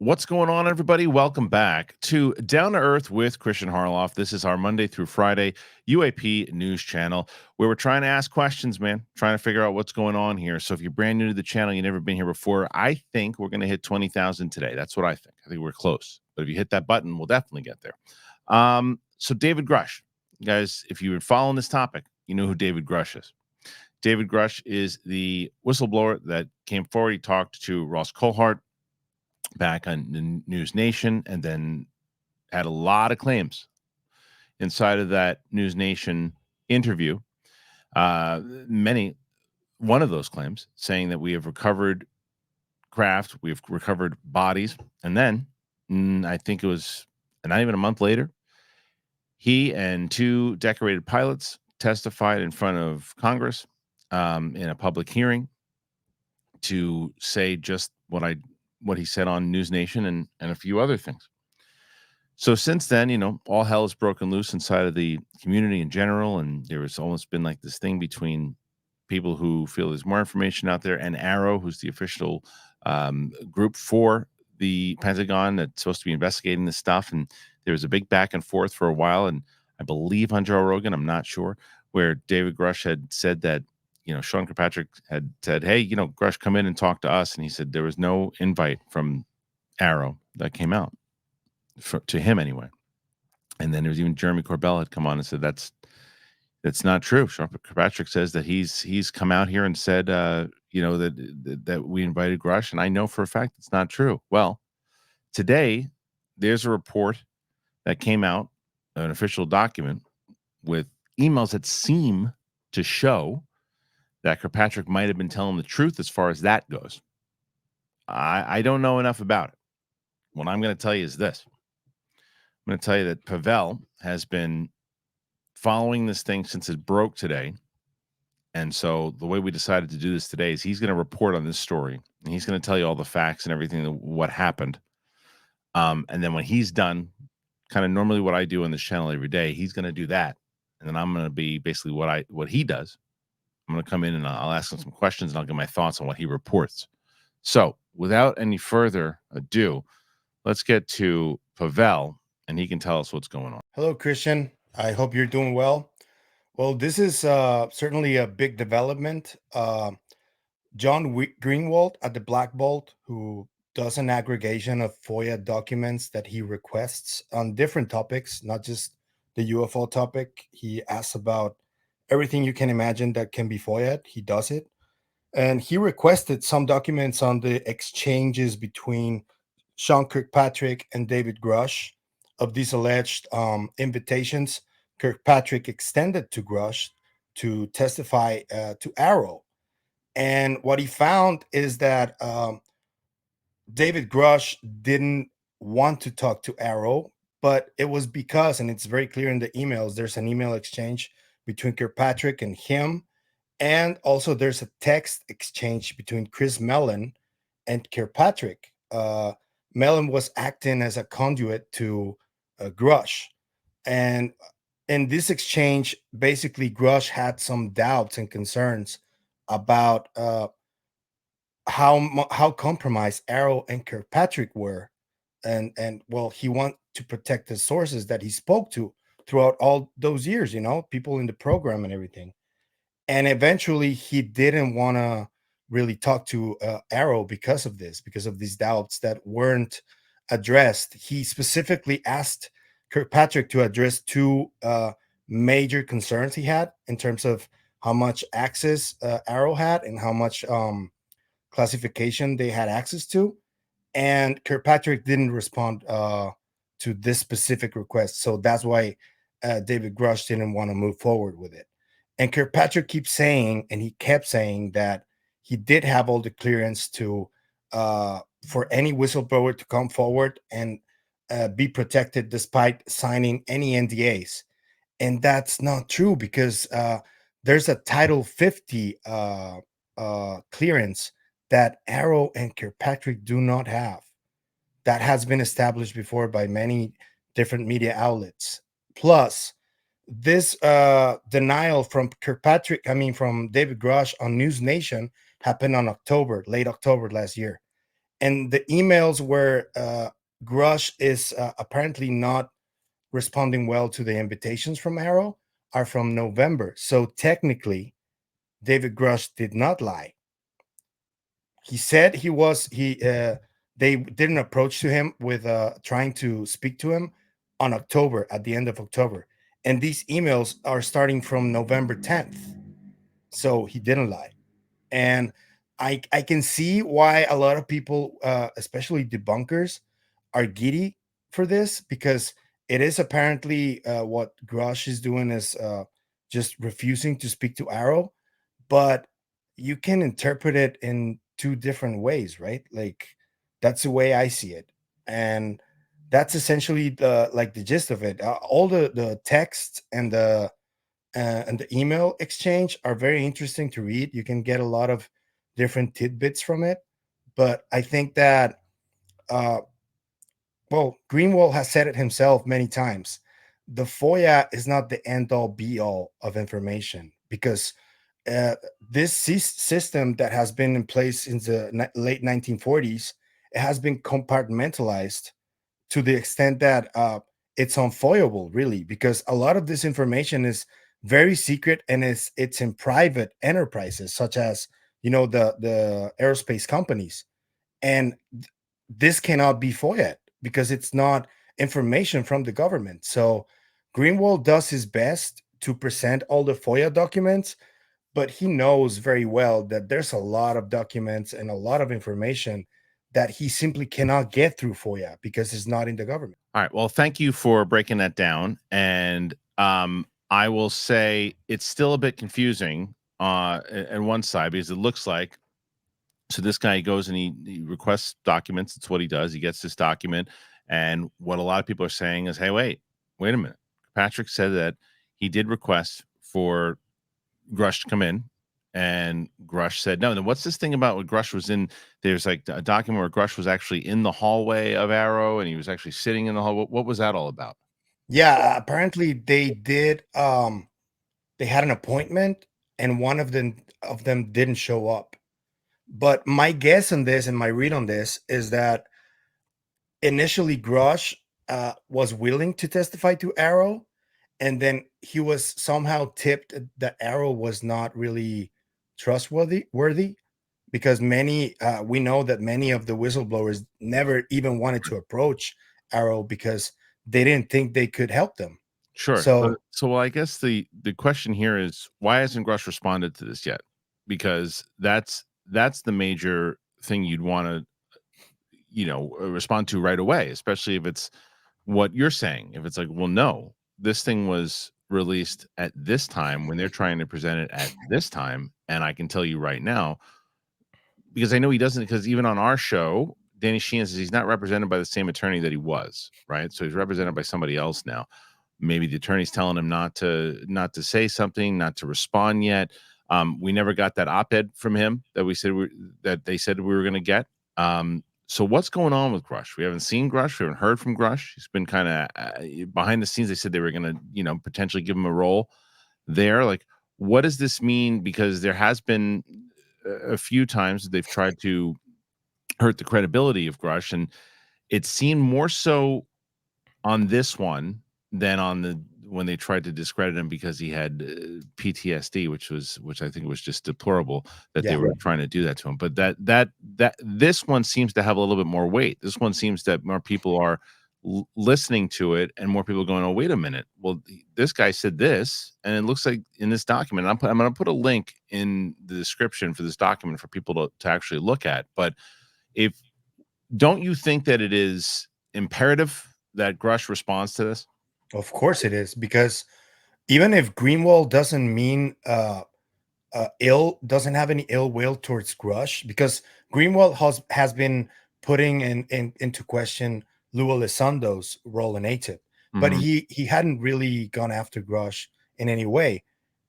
What's going on, everybody? Welcome back to Down to Earth with Kristian Harloff. This is our Monday through Friday UAP news channel where we're trying to ask questions, man, trying to figure out what's going on here. So if you're brand new to the channel, you've never been here before, I think we're going to hit 20,000 today. That's what I think. I think we're close. But if you hit that button, we'll definitely get there. So David Grusch, guys, if you've been following this topic, you know who David Grusch is. David Grusch is the whistleblower that came forward. He talked to Ross Coulthart back on the News Nation, and then had a lot of claims inside of that News Nation interview. One of those claims saying that we have recovered craft, we've recovered bodies, and then I think it was not even a month later, he and two decorated pilots testified in front of Congress in a public hearing to say just what he said on News Nation and a few other things. So since then, all hell has broken loose inside of the community in general, and there has almost been like this thing between people who feel there's more information out there and AARO, who's the official group for the Pentagon that's supposed to be investigating this stuff. And there was a big back and forth for a while, and I believe on Joe Rogan, I'm not sure, where David Grusch had said that Shawn Kirkpatrick had said, hey, Grusch, come in and talk to us. And he said there was no invite from AARO that came out to him anyway. And then there was even Jeremy Corbell had come on and said, that's not true. Shawn Kirkpatrick says that he's come out here and said, that we invited Grusch. And I know for a fact it's not true. Well, today there's a report that came out, an official document with emails that seem to show that Kirkpatrick might have been telling the truth as far as that goes. I don't know enough about it. What I'm going to tell you is this. I'm going to tell you that Pavel has been following this thing since it broke today. And so the way we decided to do this today is he's going to report on this story. And he's going to tell you all the facts and everything, what happened. And then when he's done, kind of normally what I do on this channel every day, he's going to do that. And then I'm going to be basically what he does. I'm going to come in and I'll ask him some questions and I'll give my thoughts on what he reports. So without any further ado, let's get to Pavel and he can tell us what's going on. Hello, Kristian. I hope you're doing well. Well, this is certainly a big development. Greenwald at the Black Bolt, who does an aggregation of FOIA documents that he requests on different topics, not just the UFO topic. He asks about everything you can imagine that can be FOIA'd. He does it. And he requested some documents on the exchanges between Shawn Kirkpatrick and David Grusch of these alleged invitations Kirkpatrick extended to Grusch to testify to AARO. And what he found is that David Grusch didn't want to talk to AARO, but it was because, and it's very clear in the emails, there's an email exchange between Kirkpatrick and him. And also there's a text exchange between Chris Mellon and Kirkpatrick. Mellon was acting as a conduit to Grusch. And in this exchange, basically Grusch had some doubts and concerns about how compromised AARO and Kirkpatrick were. And well, he wanted to protect the sources that he spoke to throughout all those years, people in the program and everything. And eventually he didn't want to really talk to AARO because of these doubts that weren't addressed. He specifically asked Kirkpatrick to address two major concerns he had in terms of how much access AARO had and how much classification they had access to. And Kirkpatrick didn't respond to this specific request. So that's why David Grusch didn't want to move forward with it. And Kirkpatrick keeps saying, and he kept saying, that he did have all the clearance to for any whistleblower to come forward and be protected despite signing any NDAs. And that's not true because there's a Title 50 clearance that AARO and Kirkpatrick do not have. That has been established before by many different media outlets. Plus, this denial from from David Grusch on News Nation happened on late October last year. And the emails where Grush is apparently not responding well to the invitations from Arrow are from November. So technically, David Grush did not lie. He said they did an approach to him with trying to speak to him on October, at the end of October. And these emails are starting from November 10th. So he didn't lie. And I can see why a lot of people, especially debunkers, are giddy for this, because it is apparently what Grush is doing is just refusing to speak to Arrow, but you can interpret it in two different ways, right? Like, that's the way I see it, and that's essentially the gist of it. All the text and the email exchange are very interesting to read. You can get a lot of different tidbits from it. But I think that, uh, well, Greenwald has said it himself many times. The FOIA is not the end all be all of information, because uh, this system that has been in place since the late 1940s, it has been compartmentalized to the extent that it's unfoyable, really, because a lot of this information is very secret, and it's in private enterprises, such as, the aerospace companies. And this cannot be FOIA because it's not information from the government. So Greenwald does his best to present all the FOIA documents, but he knows very well that there's a lot of documents and a lot of information that he simply cannot get through FOIA because it's not in the government. All right. Well, thank you for breaking that down. And I will say it's still a bit confusing on one side, because it looks like, so this guy goes and he requests documents. It's what he does. He gets this document. And what a lot of people are saying is, hey, wait a minute. Patrick said that he did request for Grush to come in, and Grush said no. And then what's this thing about what Grush was in? There's like a document where Grush was actually in the hallway of Arrow, and he was actually sitting in the hall. What was that all about? Yeah, apparently they did. They had an appointment, and one of them didn't show up. But my guess on this and my read on this is that initially Grush was willing to testify to Arrow, and then he was somehow tipped that Arrow was not really worthy, because we know that many of the whistleblowers never even wanted to approach Arrow because they didn't think they could help them. Sure. So Well, I guess the question here is, why hasn't Grush responded to this yet? Because that's the major thing you'd want to respond to right away, especially if it's what you're saying. If it's like, well, no, this thing was released at this time when they're trying to present it at this time, and I can tell you right now, because I know he doesn't, because even on our show, Danny Sheehan says he's not represented by the same attorney that he was, right? So he's represented by somebody else now. Maybe the attorney's telling him not to say something, not to respond yet. We never got that op-ed from him that that they said we were going to get. So what's going on with Grush? We haven't seen Grush. We haven't heard from Grush. He's been kind of behind the scenes. They said they were going to, potentially give him a role there. Like, what does this mean? Because there has been a few times that they've tried to hurt the credibility of Grush, and it seemed more so on this one than on when they tried to discredit him because he had PTSD, which I think was just deplorable that they yeah, were trying to do that to him. But that this one seems to have a little bit more weight. This one seems that more people are listening to it, and more people going, oh, wait a minute, well, this guy said this, and it looks like in this document, I'm going to put a link in the description for this document for people to actually look at. But if don't you think that it is imperative that Grush responds to this? of course it is, because even if Greenwald doesn't mean doesn't have any ill will towards Grush, because Greenwald has been putting into question Lou Elizondo's role in ATIP, but Mhm. he hadn't really gone after Grush in any way.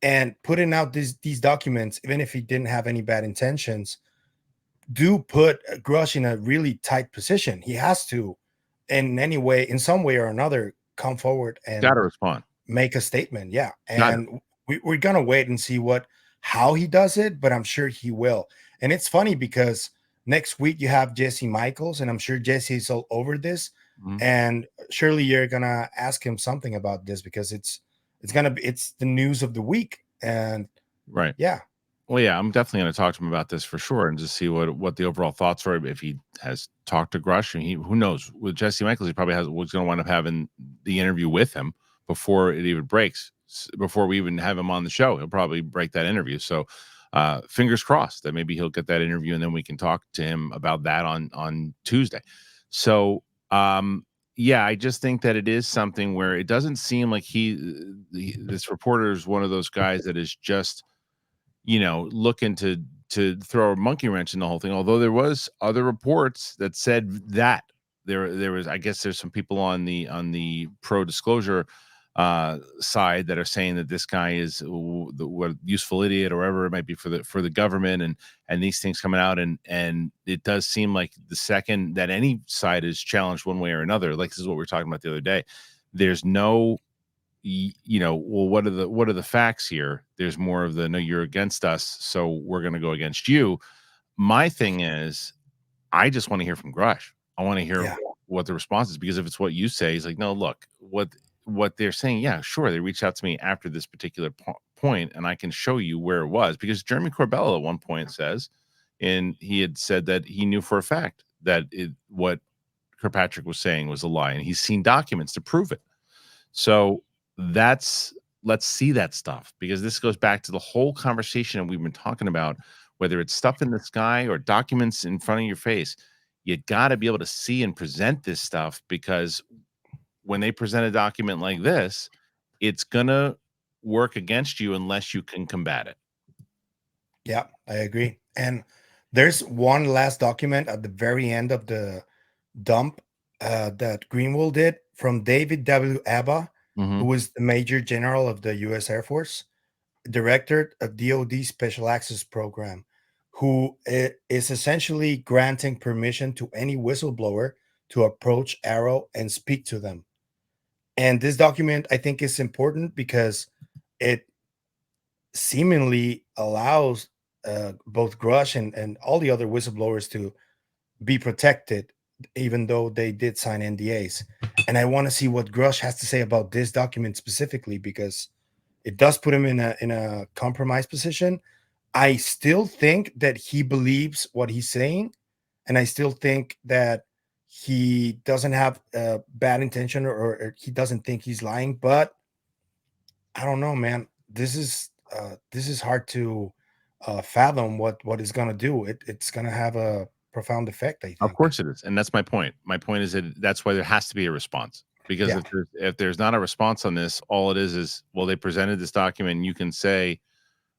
And putting out these documents, even if he didn't have any bad intentions, do put Grush in a really tight position. He has to, in some way or another, come forward and Gotta respond. make a statement. Yeah. Got it. And we're gonna wait and see how he does it, but I'm sure he will. And it's funny because Next week you have Jesse Michaels, and I'm sure Jesse's all over this. Mhm. And surely you're gonna ask him something about this because it's the news of the week. And Right. yeah, Well, yeah, I'm definitely going to talk to him about this for sure, and just see what the overall thoughts are. If he has talked to Grush, and who knows, with Jesse Michaels, he probably was going to wind up having the interview with him before it even breaks, before we even have him on the show. He'll probably break that interview. So, fingers crossed that maybe he'll get that interview, and then we can talk to him about that on Tuesday. So, yeah, I just think that it is something where it doesn't seem like this reporter is one of those guys that is just looking to throw a monkey wrench in the whole thing. Although there was other reports that said that there was, I guess there's some people on the pro disclosure side that are saying that this guy is what useful idiot or whatever it might be for the government, and these things coming out, and it does seem like the second that any side is challenged one way or another, like this is what we were talking about the other day, there's no well, what are the facts here? There's more of the no, you're against us, so we're going to go against you. My thing is, I just want to hear from Grush. I want to hear yeah, what the response is, because if it's what you say, he's like, no, look, what they're saying, yeah, sure, they reached out to me after this particular point, and I can show you where it was, because Jeremy Corbella at one point says, and he had said that he knew for a fact that what Kirkpatrick was saying was a lie, and he's seen documents to prove it. So let's see that stuff, because this goes back to the whole conversation we've been talking about, whether it's stuff in the sky or documents in front of your face. You got to be able to see and present this stuff, because when they present a document like this, it's going to work against you unless you can combat it. yeah, I agree. And there's one last document at the very end of the dump that Greenwald did from David W. Abba, Mm-hmm. who was the Major General of the U.S. Air Force, Director of DoD Special Access Program, who is essentially granting permission to any whistleblower to approach AARO and speak to them. And this document, I think, is important because it seemingly allows both Grush and all the other whistleblowers to be protected, even though they did sign NDAs. And I want to see what Grush has to say about this document specifically, because it does put him in a compromised position. I still think that he believes what he's saying, and I still think that he doesn't have a bad intention, or he doesn't think he's lying. But I don't know, man. This is hard to fathom what it's gonna do. It's gonna have a profound effect, I Of think. course it is, and that's my point. My point is that that's why there has to be a response, because Yeah. if there's not a response on this, all it is, well, they presented this document, and you can say,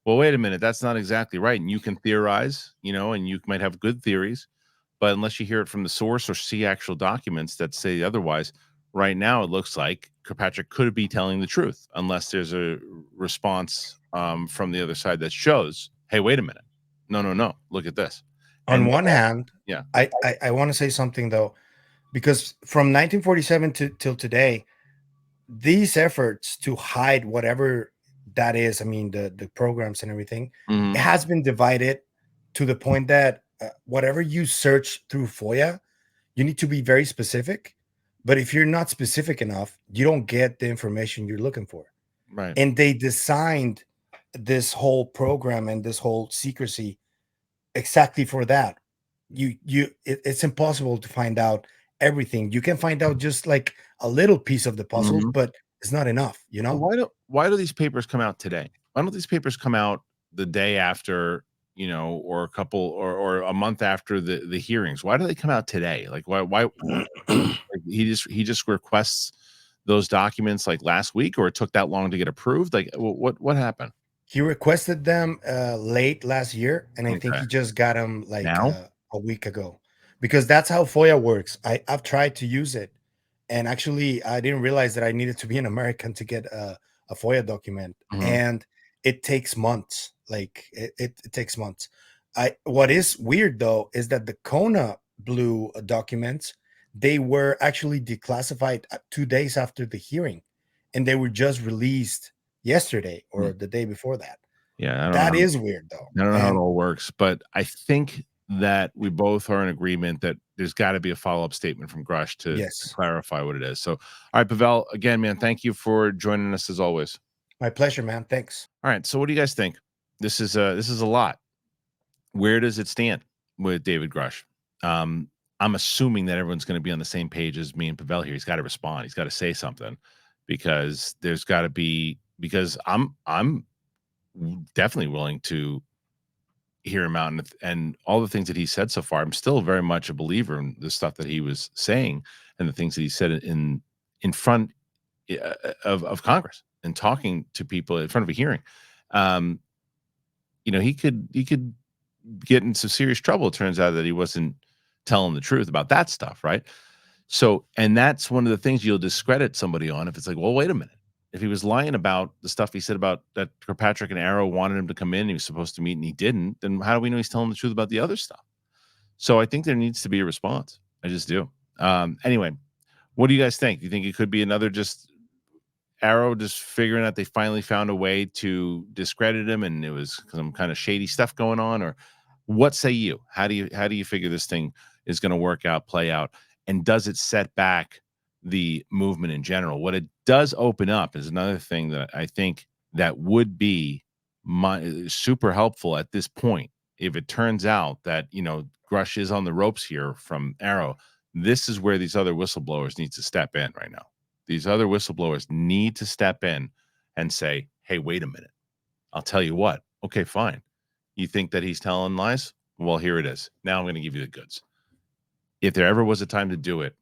well, wait a minute, that's not exactly right, and you can theorize, and you might have good theories, but unless you hear it from the source or see actual documents that say otherwise, right now it looks like Kirkpatrick could be telling the truth, unless there's a response from the other side that shows, hey, wait a minute, no, look at this, On and one hand, yeah. I want to say something though, because from 1947 to till today, these efforts to hide whatever that is, I mean, the programs and everything, it Mhm. has been divided to the point that whatever you search through FOIA, you need to be very specific. But if you're not specific enough, you don't get the information you're looking for. Right. And they designed this whole program and this whole secrecy exactly for that. It's impossible to find out everything. You can find out just like a little piece of the puzzle, Mhm. but it's not enough, you Well, know? why do these papers come out today? Why don't these papers come out the day after, or a couple or a month after the hearings? Why do they come out today? Like like, he just requests those documents like last week, or it took that long to get approved? Like what happened? He requested them late last year, and I think Okay. he just got them like Now? a week ago, because that's how FOIA works. I've tried to use it, and actually, I didn't realize that I needed to be an American to get a FOIA document, Mhm. and it takes months. Like it takes months. I What is weird though is that the Kona Blue documents, they were actually declassified 2 days after the hearing, and they were just released yesterday Hmm. or the day before that. Yeah, I don't know That how is weird though. I don't know how it And all works, but I think that we both are in agreement that there's got to be a follow-up statement from Grush to Yes. clarify what it is. So, all right, Pavel, again, man, thank you for joining us as always. My pleasure, man. Thanks. All right, so what do you guys think? This is a lot. Where does it stand with David Grush? I'm assuming that everyone's going to be on the same page as me and Pavel here. He's got to respond. He's got to say something because there's got to be, because I'm definitely willing to hear him out, and all the things that he said so far. I'm still very much a believer in the stuff that he was saying and the things that he said in front of Congress and talking to people in front of a hearing. He could get in some serious trouble. It turns out that he wasn't telling the truth about that stuff, right? So, and that's one of the things you'll discredit somebody on if it's like, well, wait a minute. If he was lying about the stuff he said about that Kirkpatrick and AARO wanted him to come in, he was supposed to meet and he didn't, then how do we know he's telling the truth about the other stuff? So I think there needs to be a response. I just do. Anyway, what do you guys think? Do you think it could be another just AARO just figuring out they finally found a way to discredit him and it was some kind of shady stuff going on? Or what say you? How do you figure this thing is going to work out, play out? And does it set back the movement in general? What it does open up is another thing that I think that would be super helpful at this point. If it turns out that, Grush is on the ropes here from AARO, this is where these other whistleblowers need to step in right now. These other whistleblowers need to step in and say, hey, wait a minute. I'll tell you what. Okay, fine. You think that he's telling lies? Well, here it is. Now I'm going to give you the goods. If there ever was a time to do it,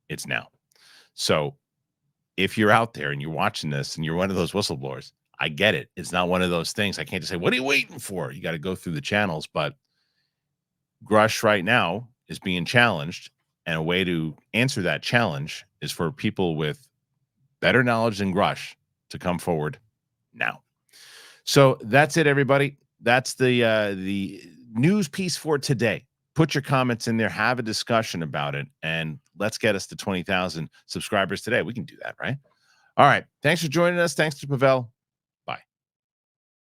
it's now. So if you're out there and you're watching this and you're one of those whistleblowers, I get it. It's not one of those things. I can't just say, what are you waiting for? You got to go through the channels. But Grush right now is being challenged. And a way to answer that challenge is for people with better knowledge than Grush to come forward now. So that's it, everybody. That's the news piece for today. Put your comments in there, have a discussion about it, and let's get us to 20,000 subscribers today. We can do that, right? All right. Thanks for joining us. Thanks to Pavel.